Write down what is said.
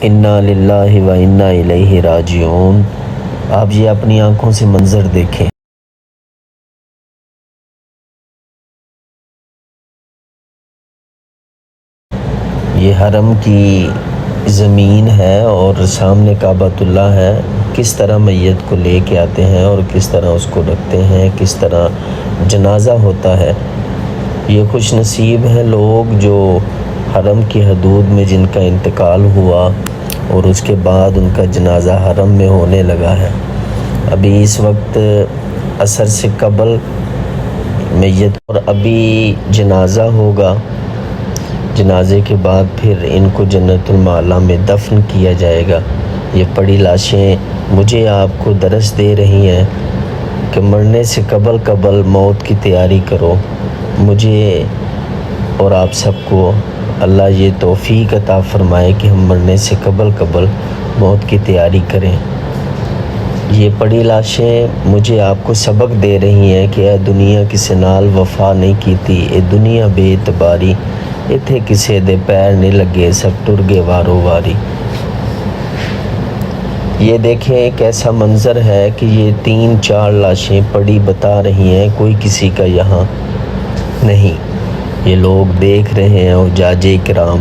انا للہ و انا الیہ راجعون۔ آپ یہ اپنی آنکھوں سے منظر دیکھیں۔ یہ حرم کی زمین ہے اور سامنے کعبۃ اللہ ہے۔ کس طرح میت کو لے کے آتے ہیں اور کس طرح اس کو رکھتے ہیں، کس طرح جنازہ ہوتا ہے۔ یہ خوش نصیب ہیں لوگ جو حرم کی حدود میں جن کا انتقال ہوا اور اس کے بعد ان کا جنازہ حرم میں ہونے لگا ہے۔ ابھی اس وقت عصر سے قبل میت اور ابھی جنازہ ہوگا، جنازے کے بعد پھر ان کو جنت المعلیٰ میں دفن کیا جائے گا۔ یہ پڑی لاشیں مجھے آپ کو درس دے رہی ہیں کہ مرنے سے قبل موت کی تیاری کرو۔ مجھے اور آپ سب کو اللہ یہ توفیق عطا فرمائے کہ ہم مرنے سے قبل موت کی تیاری کریں۔ یہ پڑی لاشیں مجھے آپ کو سبق دے رہی ہیں کہ اے دنیا کسے نال وفا نہیں کیتی، اے دنیا بے اعتباری، اتھے کسے دے پیر نہیں لگے، سب ٹر گئے وارو واری۔ یہ دیکھیں کیسا منظر ہے کہ یہ 3-4 لاشیں پڑی بتا رہی ہیں کوئی کسی کا یہاں نہیں۔ یہ لوگ دیکھ رہے ہیں حجاج کرام